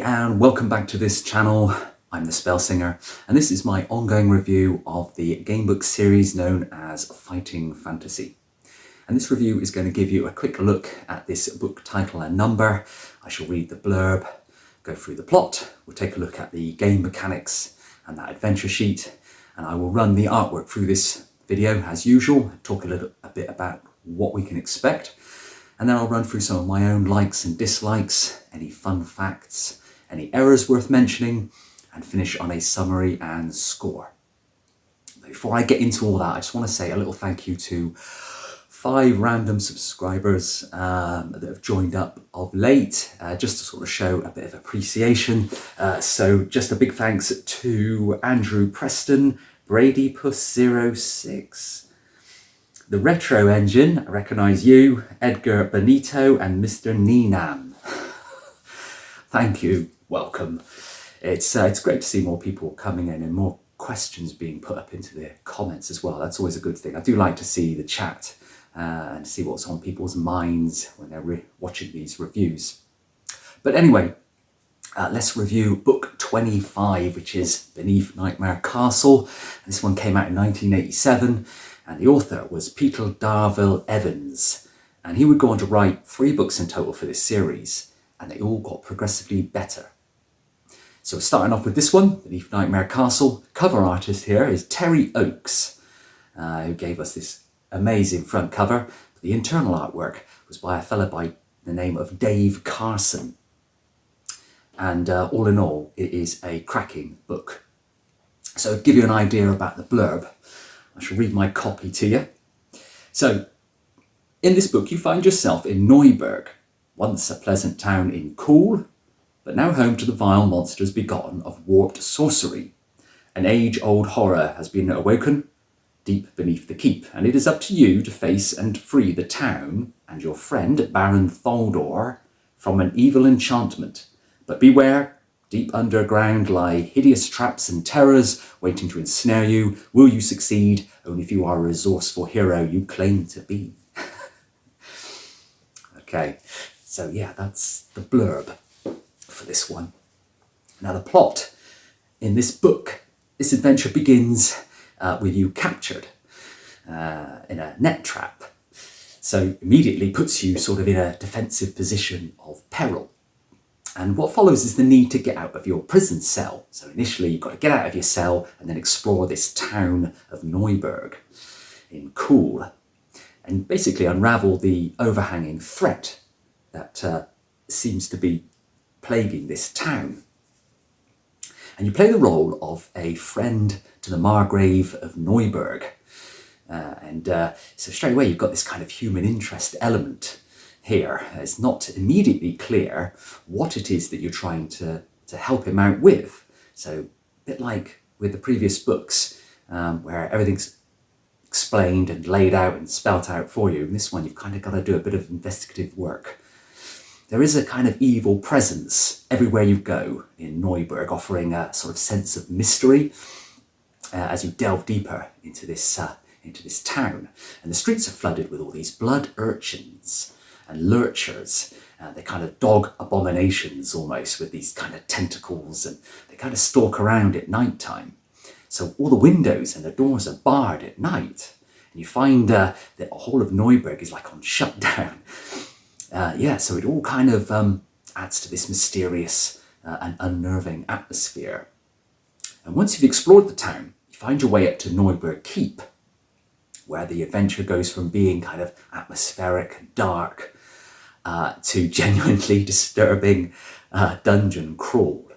and welcome back to this channel. I'm the Spell Singer, and this is my ongoing review of the Gamebook series known as Fighting Fantasy. And this review is going to give you a quick look at this book title and number. I shall read the blurb, go through the plot, we'll take a look at the game mechanics and that adventure sheet, and I will run the artwork through this video as usual, talk a bit about what we can expect. And then I'll run through some of my own likes and dislikes, any fun facts, any errors worth mentioning, and finish on a summary and score. Before I get into all that, I just want to say a little thank you to 5 random subscribers that have joined up of late, just to sort of show a bit of appreciation. So just a big thanks to Andrew Preston, Brady Puss 06, The Retro Engine, I recognise you, Edgar Benito and Mr. Ninam. Thank you, welcome. It's great to see more people coming in and more questions being put up into the comments as well. That's always a good thing. I do like to see the chat and see what's on people's minds when they're watching these reviews. But anyway, let's review book 25, which is Beneath NightmareCastle. This one came out in 1987. And the author was Peter Darville Evans, and he would go on to write 3 books in total for this series, and they all got progressively better. So starting off with this one, Beneath NightmareCastle, cover artist here is Terry Oakes, who gave us this amazing front cover. But the internal artwork was by a fellow by the name of Dave Carson. And all in all, it is a cracking book. So to give you an idea about the blurb, I shall read my copy to you. So, in this book you find yourself in Neuburg, once a pleasant town in Khul, but now home to the vile monsters begotten of warped sorcery. An age-old horror has been awoken deep beneath the keep, and it is up to you to face and free the town and your friend Baron Tholdur from an evil enchantment. But beware, deep underground lie hideous traps and terrors waiting to ensnare you. Will you succeed? Only if you are a resourceful hero you claim to be. Okay, so yeah, that's the blurb for this one. Now the plot in this book, this adventure begins with you captured in a net trap. So immediately puts you sort of in a defensive position of peril. And what follows is the need to get out of your prison cell. So initially you've got to get out of your cell and then explore this town of Neuburg in Khul and basically unravel the overhanging threat that seems to be plaguing this town. And you play the role of a friend to the Margrave of Neuburg. So straight away you've got this kind of human interest element here. It's not immediately clear what it is that you're trying to help him out with. So a bit like with the previous books where everything's explained and laid out and spelt out for you. In this one you've kind of got to do a bit of investigative work. There is a kind of evil presence everywhere you go in Neuburg, offering a sort of sense of mystery as you delve deeper into this town. And the streets are flooded with all these blood urchins and lurchers. They're kind of dog abominations almost, with these kind of tentacles, and they kind of stalk around at night time. So all the windows and the doors are barred at night. And you find that the whole of Neuburg is like on shutdown. So it all kind of adds to this mysterious and unnerving atmosphere. And once you've explored the town, you find your way up to Neuberg Keep, where the adventure goes from being kind of atmospheric and dark to genuinely disturbing dungeon crawl.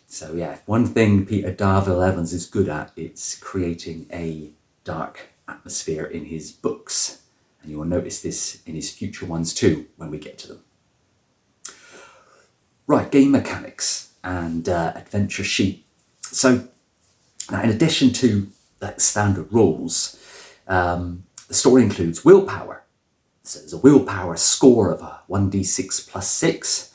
So yeah, if one thing Peter Darville Evans is good at, it's creating a dark atmosphere in his books. And you will notice this in his future ones too, when we get to them. Right, game mechanics and adventure sheet. So now in addition to the standard rules, the story includes willpower. So there's a willpower score of a 1d6 plus 6,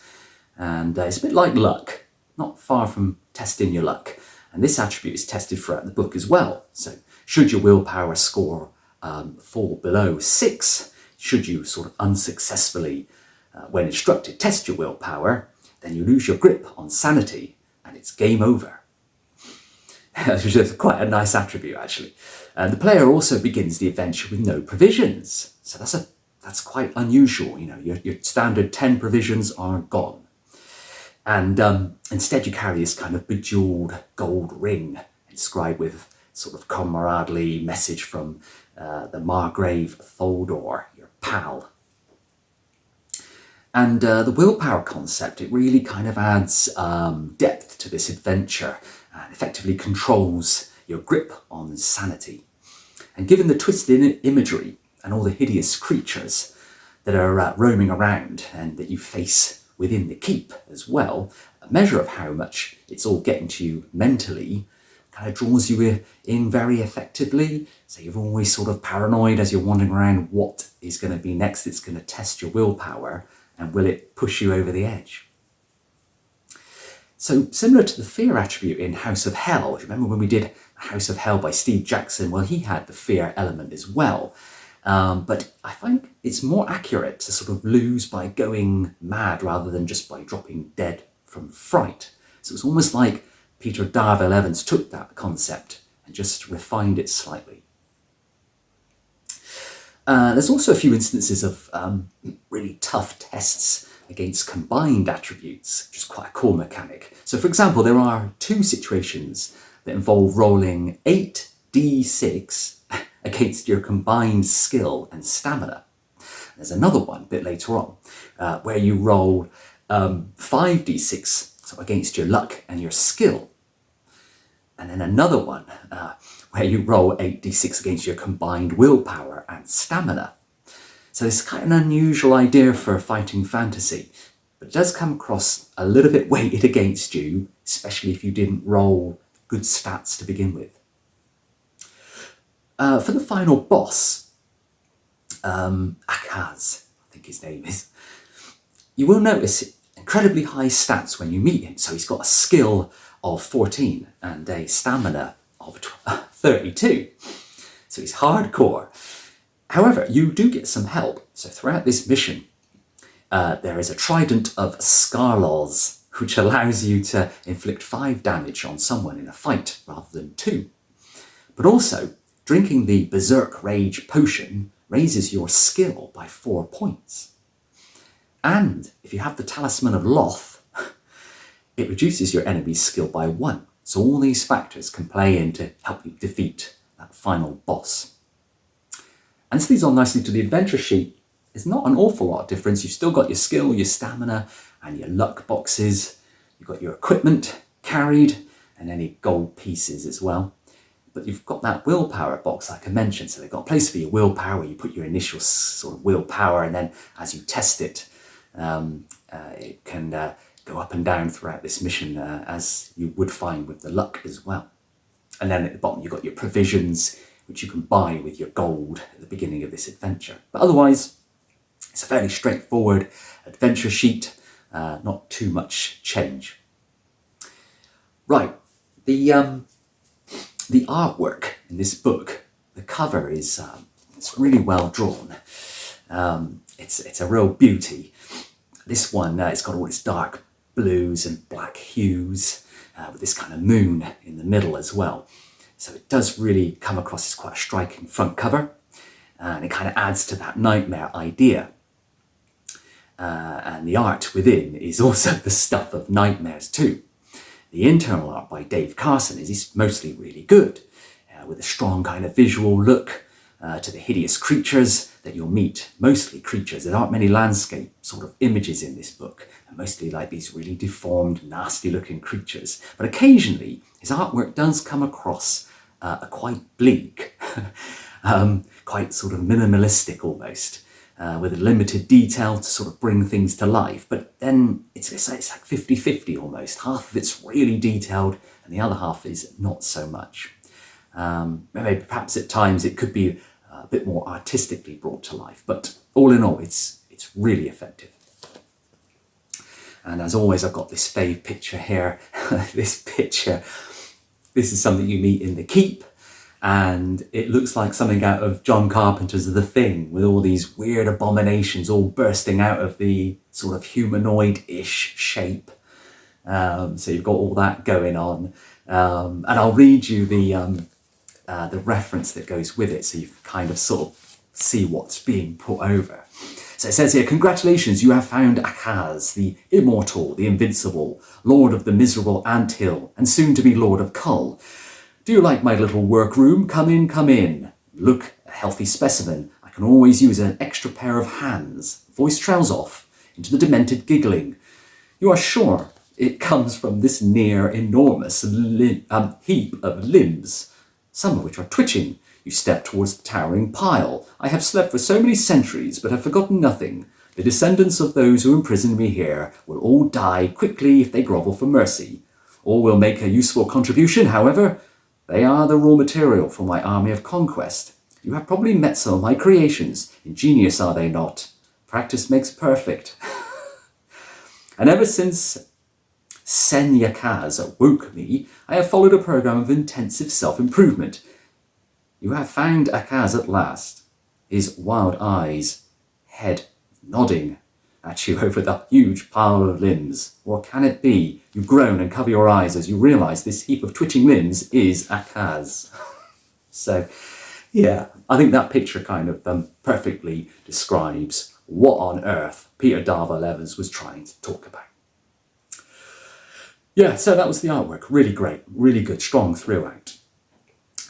and it's a bit like luck, not far from testing your luck. And this attribute is tested throughout the book as well. So should your willpower score fall below 6, should you sort of unsuccessfully, when instructed, test your willpower, then you lose your grip on sanity and it's game over. Which is quite a nice attribute, actually. The player also begins the adventure with no provisions. So that's quite unusual. You know, your standard 10 provisions are gone. And instead you carry this kind of bejeweled gold ring inscribed with sort of comradely message from the Margrave Tholdur, your pal. And the willpower concept, it really kind of adds depth to this adventure and effectively controls your grip on sanity. And given the twisted imagery and all the hideous creatures that are roaming around and that you face within the keep as well, a measure of how much it's all getting to you mentally kind of draws you in very effectively. So you're always sort of paranoid as you're wandering around what is going to be next. It's going to test your willpower, and will it push you over the edge? So similar to the fear attribute in House of Hell, remember when we did House of Hell by Steve Jackson? Well, he had the fear element as well. But I find it's more accurate to sort of lose by going mad rather than just by dropping dead from fright. So it's almost like Peter Darville Evans took that concept and just refined it slightly. There's also a few instances of really tough tests against combined attributes, which is quite a cool mechanic. So for example, there are 2 situations that involve rolling 8d6 against your combined skill and stamina. There's another one a bit later on where you roll 5d6 so against your luck and your skill. And then another one where you roll 8d6 against your combined willpower and stamina. So it's kind of an unusual idea for fighting fantasy, but it does come across a little bit weighted against you, especially if you didn't roll good stats to begin with. For the final boss, Akaz, I think his name is, you will notice incredibly high stats when you meet him. So he's got a skill of 14 and a stamina of 32. So he's hardcore. However, you do get some help. So throughout this mission, there is a trident of Scarlaws, which allows you to inflict 5 damage on someone in a fight rather than 2. But also, drinking the Berserk Rage potion raises your skill by 4 points. And if you have the Talisman of Loth, it reduces your enemy's skill by 1. So all these factors can play in to help you defeat that final boss. And this leads on nicely to the adventure sheet. There's not an awful lot of difference. You've still got your skill, your stamina, and your luck boxes. You've got your equipment carried, and any gold pieces as well. But you've got that willpower box, like I mentioned. So they've got a place for your willpower where you put your initial sort of willpower, and then as you test it, it can go up and down throughout this mission, as you would find with the luck as well. And then at the bottom, you've got your provisions, which you can buy with your gold at the beginning of this adventure. But otherwise, it's a fairly straightforward adventure sheet, not too much change. Right, the artwork in this book, the cover is it's really well drawn. It's a real beauty. This one, it's got all its dark blues and black hues with this kind of moon in the middle as well. So it does really come across as quite a striking front cover, and it kind of adds to that nightmare idea. And the art within is also the stuff of nightmares too. The internal art by Dave Carson is mostly really good, with a strong kind of visual look to the hideous creatures that you'll meet. Mostly creatures. There aren't many landscape sort of images in this book, and mostly like these really deformed, nasty looking creatures. But occasionally his artwork does come across quite bleak, quite sort of minimalistic almost, with a limited detail to sort of bring things to life. But then it's like 50-50 almost. Half of it's really detailed and the other half is not so much. Maybe perhaps at times it could be a bit more artistically brought to life, but all in all, it's really effective. And as always, I've got this fave picture here. This is something you meet in the keep, And it looks like something out of John Carpenter's The Thing, with all these weird abominations all bursting out of the sort of humanoid-ish shape. So you've got all that going on. And I'll read you the reference that goes with it, so you can kind of sort of see what's being put over. So it says here, congratulations, you have found Akaz, the immortal, the invincible, lord of the miserable anthill, and soon to be lord of Khul. Do you like my little workroom? Come in, come in. Look, a healthy specimen. I can always use an extra pair of hands. Voice trails off into the demented giggling. You are sure it comes from this near enormous heap of limbs, some of which are twitching. You step towards the towering pile. I have slept for so many centuries, but have forgotten nothing. The descendants of those who imprisoned me here will all die quickly if they grovel for mercy. All will make a useful contribution, however. They are the raw material for my army of conquest. You have probably met some of my creations. Ingenious, are they not? Practice makes perfect. And ever since Senyakaz woke me, I have followed a program of intensive self-improvement. You have found Akaz at last, his wild eyes, head nodding at you over the huge pile of limbs. Or can it be? You groan and cover your eyes as you realise this heap of twitching limbs is Akaz. So, yeah, I think that picture kind of perfectly describes what on earth Peter Darvell Evans was trying to talk about. Yeah, so that was the artwork. Really great, really good, strong throughout.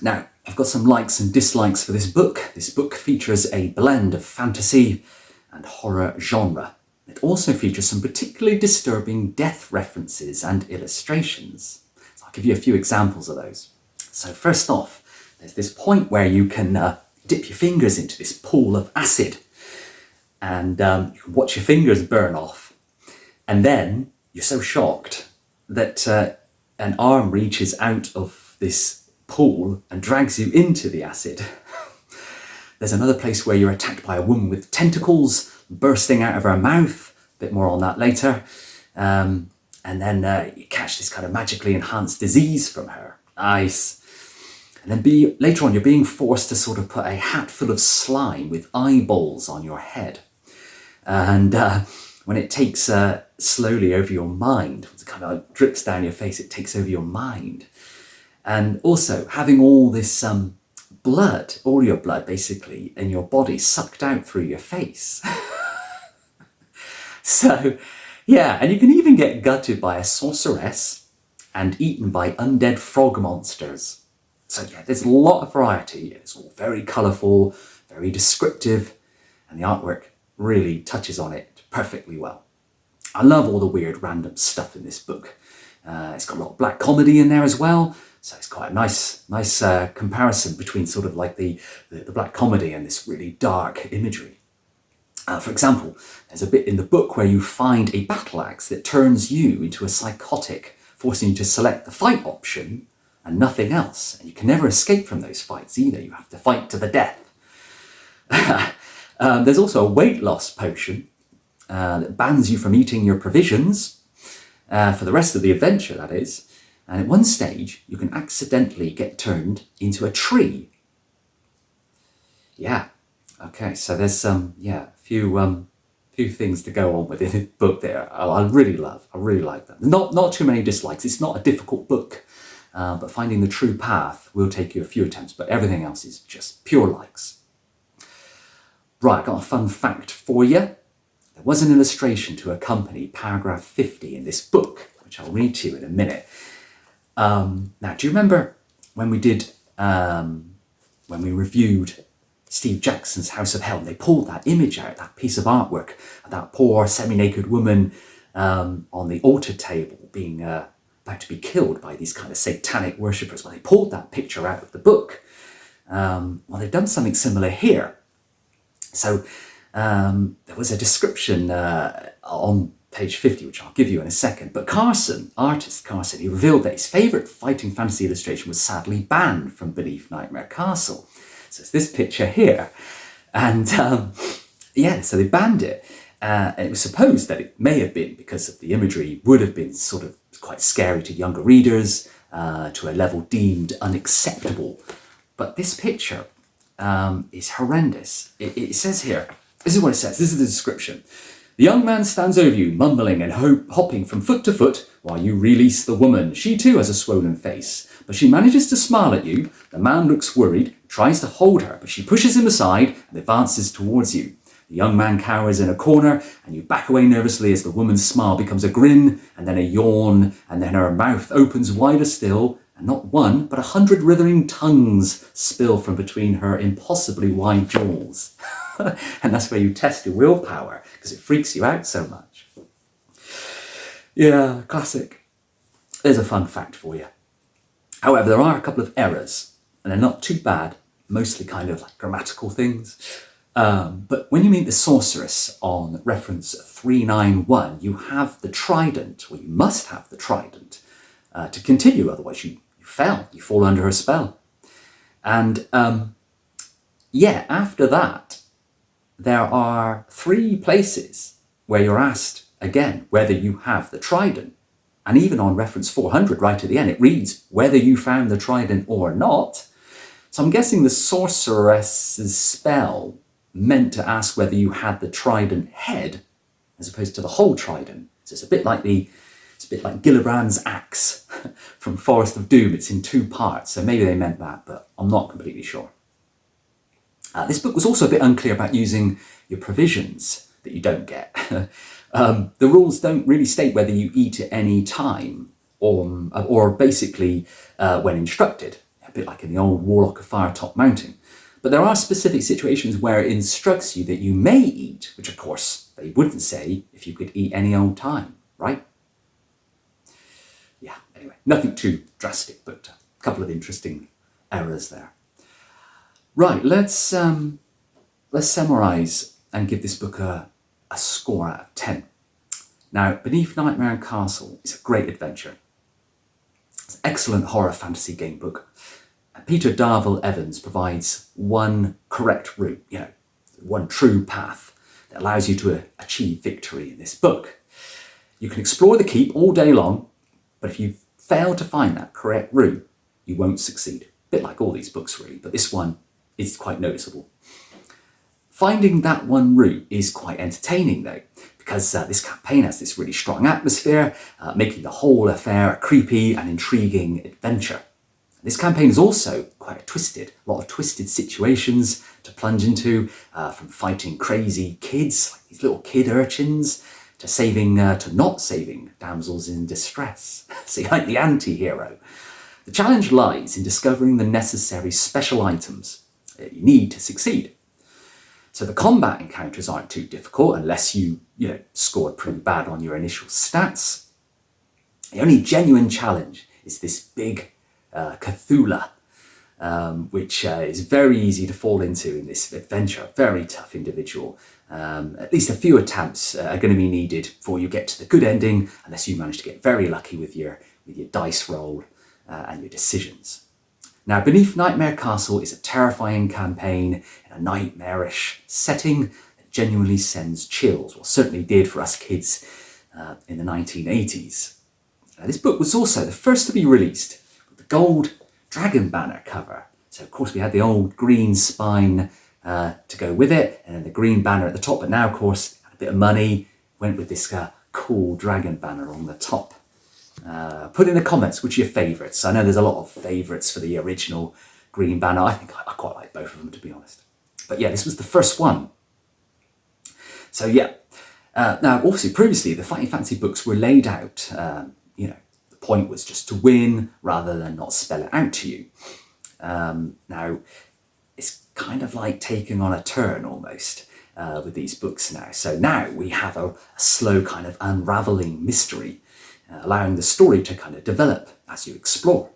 Now, I've got some likes and dislikes for this book. This book features a blend of fantasy and horror genre. It also features some particularly disturbing death references and illustrations. So I'll give you a few examples of those. So first off, there's this point where you can dip your fingers into this pool of acid, and you can watch your fingers burn off. And then you're so shocked that an arm reaches out of this pool and drags you into the acid. There's another place where you're attacked by a woman with tentacles bursting out of her mouth. A bit more on that later. And then you catch this kind of magically enhanced disease from her. Nice. And then later on, you're being forced to sort of put a hat full of slime with eyeballs on your head. And when it takes slowly over your mind, it kind of drips down your face, it takes over your mind. And also having all this blood, all your blood basically, in your body sucked out through your face. So, yeah, and you can even get gutted by a sorceress and eaten by undead frog monsters. So yeah, there's a lot of variety. It's all very colourful, very descriptive, and the artwork really touches on it perfectly well. I love all the weird random stuff in this book. It's got a lot of black comedy in there as well. So it's quite a nice comparison between sort of like the black comedy and this really dark imagery. For example, there's a bit in the book where you find a battle axe that turns you into a psychotic, forcing you to select the fight option and nothing else. And you can never escape from those fights either. You have to fight to the death. There's also a weight loss potion that bans you from eating your provisions for the rest of the adventure, that is. And at one stage, you can accidentally get turned into a tree. Yeah. Okay, so there's few things to go on with in the book there. I really like that. Not too many dislikes. It's not a difficult book, but finding the true path will take you a few attempts, but everything else is just pure likes. Right, I've got a fun fact for you. There was an illustration to accompany paragraph 50 in this book, which I'll read to you in a minute. Now, do you remember when we reviewed Steve Jackson's House of Hell, and they pulled that image out, that piece of artwork of that poor semi-naked woman on the altar table being about to be killed by these kind of satanic worshippers? Well, they pulled that picture out of the book. Well, they've done something similar here. So there was a description on page 50, which I'll give you in a second. But artist Carson, he revealed that his favourite fighting fantasy illustration was sadly banned from Beneath NightmareCastle. So it's this picture here. And so they banned it. It was supposed that it may have been because of the imagery would have been sort of quite scary to younger readers, to a level deemed unacceptable But this picture is horrendous. It says here, this is what it says, this is the description. The young man stands over you, mumbling and hopping from foot to foot while you release the woman. She too has a swollen face, but she manages to smile at you. The man looks worried, tries to hold her, but she pushes him aside and advances towards you. The young man cowers in a corner and you back away nervously as the woman's smile becomes a grin and then a yawn, and then her mouth opens wider still, and not one, but 100 writhing tongues spill from between her impossibly wide jaws. And that's where you test your willpower, because it freaks you out so much. Yeah, classic. There's a fun fact for you. However, there are a couple of errors, and they're not too bad, mostly kind of like grammatical things. But when you meet the sorceress on reference 391, you have the trident, or you must have the trident, to continue, otherwise you fall under her spell. And after that, there are 3 places where you're asked again whether you have the trident. And even on reference 400 right at the end, it reads whether you found the trident or not. So I'm guessing the sorceress's spell meant to ask whether you had the trident head as opposed to the whole trident. So it's a bit like Gillibrand's axe from Forest of Doom. It's in 2 parts, so maybe they meant that, but I'm not completely sure. This book was also a bit unclear about using your provisions that you don't get. The rules don't really state whether you eat at any time or basically when instructed, a bit like in the old Warlock of Firetop Mountain. But there are specific situations where it instructs you that you may eat, which of course they wouldn't say if you could eat any old time, right? Yeah, anyway, nothing too drastic, but a couple of interesting errors there. Right, let's summarise and give this book a score out of 10. Now, Beneath NightmareCastle is a great adventure. It's an excellent horror fantasy game book. And Peter Darvill Evans provides one correct route, one true path that allows you to achieve victory in this book. You can explore the keep all day long, but if you fail to find that correct route, you won't succeed. A bit like all these books really, but this one is quite noticeable. Finding that one route is quite entertaining though, because this campaign has this really strong atmosphere, making the whole affair a creepy and intriguing adventure. This campaign is also quite a lot of twisted situations to plunge into, from fighting crazy kids, like these little kid urchins, to not saving damsels in distress. So you're like the anti-hero. The challenge lies in discovering the necessary special items that you need to succeed. So the combat encounters aren't too difficult unless you scored pretty bad on your initial stats. The only genuine challenge is this big Cthulhu, which is very easy to fall into in this adventure. Very tough individual. At least a few attempts are going to be needed before you get to the good ending, unless you manage to get very lucky with your dice roll and your decisions. Now, Beneath NightmareCastle is a terrifying campaign in a nightmarish setting that genuinely sends chills, well, certainly did for us kids in the 1980s. Now, this book was also the first to be released with the gold dragon banner cover. So, of course, we had the old green spine to go with it, and then the green banner at the top. But now, of course, had a bit of money, went with this cool dragon banner on the top. Put in the comments which are your favourites. I know there's a lot of favourites for the original green banner. I think I quite like both of them, to be honest. But yeah, this was the first one. So yeah. Now, obviously, previously, the Fighting Fantasy books were laid out. The point was just to win rather than not spell it out to you. Now, it's kind of like taking on a turn almost with these books now. So now we have a slow kind of unravelling mystery, allowing the story to kind of develop as you explore.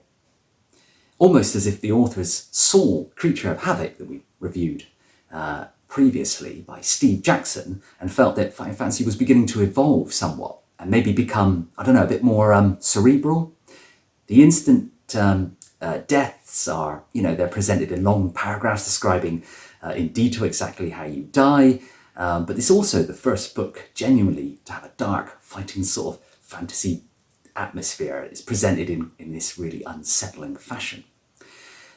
Almost as if the author's Saul, Creature of Havoc, that we reviewed previously by Steve Jackson, and felt that Fighting Fantasy was beginning to evolve somewhat and maybe become, a bit more cerebral. The instant deaths are, they're presented in long paragraphs describing in detail exactly how you die. But it's also the first book genuinely to have a dark fighting sort of fantasy atmosphere. It's presented in this really unsettling fashion.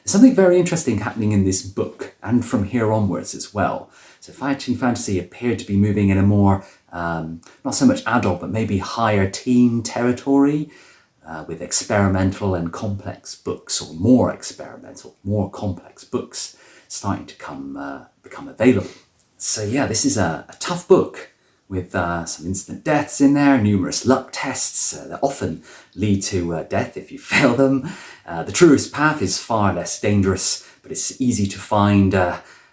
Something very interesting happening in this book, and from here onwards as well. So fighting fantasy appeared to be moving in a more, not so much adult, but maybe higher teen territory, with experimental and complex books, or more experimental, more complex books starting to become available. So yeah, this is a tough book with some instant deaths in there, numerous luck tests that often lead to death if you fail them. The truest path is far less dangerous, but it's easy to find,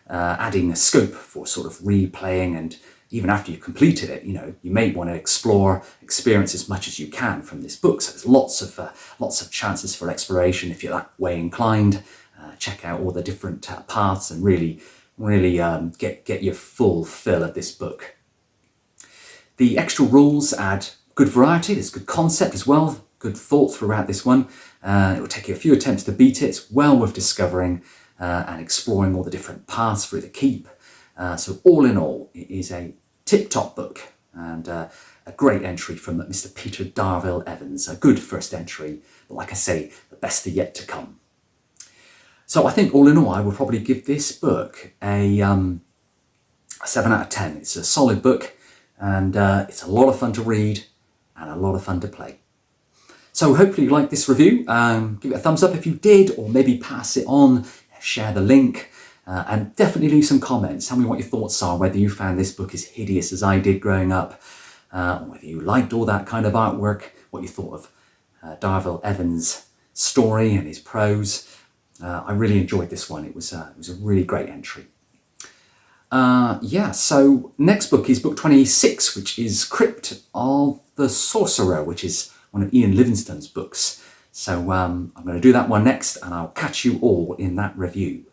adding a scope for sort of replaying, and even after you've completed it, you may want to explore, experience as much as you can from this book. So there's lots of chances for exploration if you're that way inclined. Check out all the different paths and really get your full fill of this book. The extra rules add good variety. There's good concept as well, good thought throughout this one. It will take you a few attempts to beat it. It's well worth discovering and exploring all the different paths through the keep. So all in all, it is a tip-top book, and a great entry from Mr. Peter Darville Evans. A good first entry, but like I say, the best are yet to come. So I think all in all, I will probably give this book a 7 out of 10. It's a solid book, and it's a lot of fun to read and a lot of fun to play. So hopefully you liked this review. Give it a thumbs up if you did, or maybe pass it on, share the link, and definitely leave some comments. Tell me what your thoughts are, whether you found this book as hideous as I did growing up, or whether you liked all that kind of artwork, what you thought of Darville Evans' story and his prose. I really enjoyed this one. It was a really great entry. So next book is book 26, which is Crypt of the Sorcerer, which is one of Ian Livingstone's books. So I'm going to do that one next, and I'll catch you all in that review.